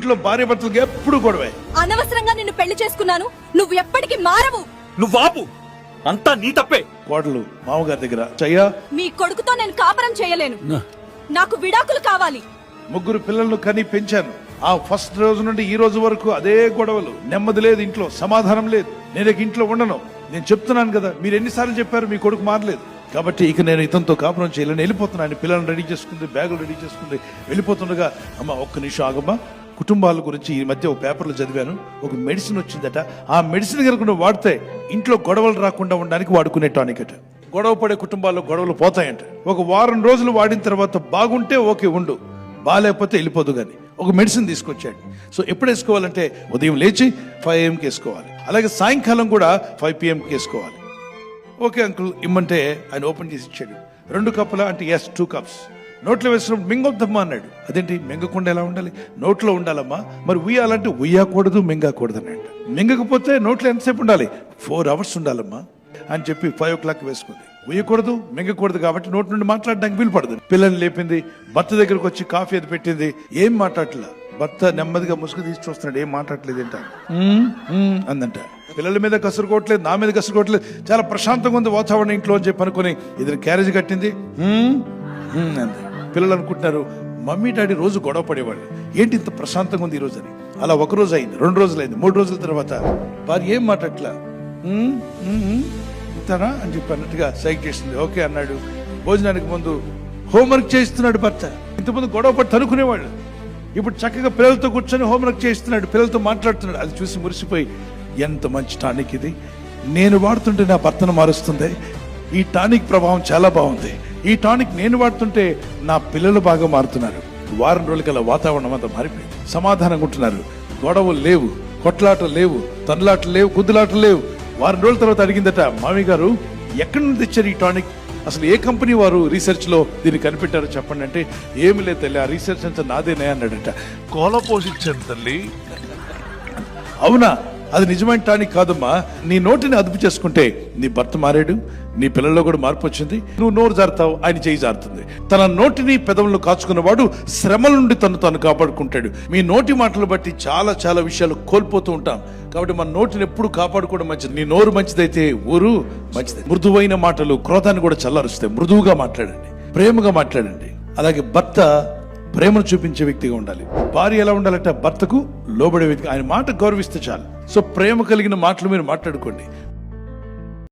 ఇంట్లో భార్య భర్తలకు ఎప్పుడు గొడవే. అనవసరంగా నిన్ను పెళ్లి చేసుకున్నాను, నువ్వు ఎప్పటికీ మారవు. నువ్వు ఆపు, అంతా నీ తప్పే. కోడలు మామగారి దగ్గర చయ్యా, మీ కొడుకుతో నేను కాపురం చేయలేను, నాకు విడాకులు కావాలి. 3 పిల్లలను కని పెంచాను. ఆ ఫస్ట్ రోజు నుండి ఈ రోజు వరకు అదే గొడవలు, నెమ్మది లేదు ఇంట్లో, సమాధానం లేదు. నేను ఇంట్లో ఉండను. నేను చెప్తున్నాను కదా, మీరు ఎన్నిసార్లు చెప్పారు మీ కొడుకు మారలేదు. కాబట్టి ఇక నేను ఇతనితో కాపురం చేయలేను, వెళ్ళిపోతున్నాను. పిల్లలను రెడీ చేసుకుంది, బ్యాగులు రెడీ చేసుకుంది, వెళ్ళిపోతుండగా అమ్మ ఒక్క నిమిషం ఆగమ్మా, కుటుంబాల గురించి ఈ మధ్య ఒక పేపర్లో చదివాను, ఒక మెడిసిన్ వచ్చిందట. ఆ మెడిసిన్ కనుక నువ్వు వాడితే ఇంట్లో గొడవలు రాకుండా ఉండడానికి వాడుకునే టానిక్ అట. గొడవ పడే కుటుంబాల్లో గొడవలు పోతాయంట. ఒక వారం రోజులు వాడిన తర్వాత బాగుంటే ఓకే ఉండు, బాగాలేకపోతే వెళ్ళిపోదు. కానీ ఒక మెడిసిన్ తీసుకొచ్చాడు. సో ఎప్పుడు వేసుకోవాలంటే ఉదయం లేచి 5 AM వేసుకోవాలి, అలాగే సాయంకాలం కూడా 5 PM వేసుకోవాలి. ఓకే అంకుల్ ఇమ్మంటే ఆయన ఓపెన్ చేసి ఇచ్చాడు. 2 కప్పుల అంటే ఎస్ 2 cups. నోట్లో వేసినప్పుడు మింగొద్దమ్మా అన్నాడు. అదేంటి మింగకుండా ఎలా ఉండాలి? నోట్లో ఉండాలమ్మా. మరి ఉయ్యాలంటే ఉయ్యకూడదు, మింగకూడదు అన్నాడు. మింగకపోతే నోట్లో ఎంతసేపు ఉండాలి? 4 hours ఉండాలమ్మా అని చెప్పి 5 o'clock వేసుకుంది. ఉయ్యకూడదు, మింగకూడదు కాబట్టి నోటి నుండి మాట్లాడడానికి వీలు పడదు. పిల్లల్ని లేపింది, భర్త దగ్గరకు వచ్చి కాఫీ అది పెట్టింది. ఏం మాట్లాడట్లా. భర్త నెమ్మదిగా ముసుగు తీసి చూస్తున్నాడు, ఏం మాట్లాడలేదు ఏంట అందంట. పిల్లల మీద కసురుకోవట్లేదు, నా మీద కసురుకోవట్లేదు, చాలా ప్రశాంతంగా ఉంది వాతావరణం ఇంట్లో అని చెప్పి అనుకుని ఇది క్యారేజ్ కట్టింది అంది. పిల్లలు అనుకుంటున్నారు మమ్మీ డాడీ రోజు గొడవ పడేవాళ్ళు, ఏంటి ఇంత ప్రశాంతంగా ఉంది ఈ రోజు అని. అలా 1 రోజు అయింది, 2 రోజులు అయింది, 3 రోజుల తర్వాత భార్య ఏం మాట్లాడట్లా, ఇంతనా అని చెప్పి అన్నట్టుగా సైక్ చేసింది. ఓకే అన్నాడు. భోజనానికి ముందు హోంవర్క్ చేయిస్తున్నాడు భర్త. ఇంతకుముందు గొడవ పడి తనుకునేవాళ్ళు, ఇప్పుడు చక్కగా పిల్లలతో కూర్చొని హోంవర్క్ చేయిస్తున్నాడు, పిల్లలతో మాట్లాడుతున్నాడు. అది చూసి మురిసిపోయి ఎంత మంచి టానిక్ ఇది, నేను వాడుతుంటే నా భర్తను మారుస్తుంది, ఈ టానిక్ ప్రభావం చాలా బాగుంది, ఈ టానిక్ నేను వాడుతుంటే నా పిల్లలు బాగా మారుతున్నారు. వారం రోజులకల్లా వాతావరణం అంతా మారిపోయింది. సమాధానంగా ఉంటున్నారు, గొడవలు లేవు, కొట్లాటలు లేవు, తన్నులాటలు లేవు, గుద్దులాటలు లేవు. వారం రోజుల తర్వాత అడిగిందట, మామయ్య గారు ఎక్కడి నుంచి తెచ్చారు ఈ టానిక్, అసలు ఏ కంపెనీ వారు రీసెర్చ్ లో దీన్ని కనిపెట్టారో చెప్పండి అంటే, ఏమి లేదు తల్లి, ఆ రీసెర్చ్ అంతా నాదేనే అన్నాడట. కోల పోషించాను తల్లి. అవునా, అది నిజమైన టానిక్ కాదమ్మా, నీ నోటిని అదుపు చేసుకుంటే నీ భర్త మారాడు, నీ పిల్లల్లో కూడా మార్పు వచ్చింది. నువ్వు నోరు జారుతావు, ఆయన చేయి జారుతుంది. తన నోటిని పెదవులను కాచుకున్నవాడు శ్రమల నుండి తాను కాపాడుకుంటాడు. మీ నోటి మాటలు బట్టి చాలా చాలా విషయాలు కోల్పోతూ ఉంటాం. కాబట్టి మన నోటిని ఎప్పుడు కాపాడుకోవడం మంచిది. నీ నోరు మంచిదైతే ఊరు మంచిది. మృదువైన మాటలు క్రోధాన్ని కూడా చల్లారుస్తాయి. మృదువుగా మాట్లాడండి, ప్రేమగా మాట్లాడండి. అలాగే భర్త ప్రేమను చూపించే వ్యక్తిగా ఉండాలి. భార్య ఎలా ఉండాలంటే భర్తకు లోబడే వ్యక్తి, ఆయన మాట గౌరవిస్తే చాలు. సో ప్రేమ కలిగిన మాటలు మీరు మాట్లాడుకోండి.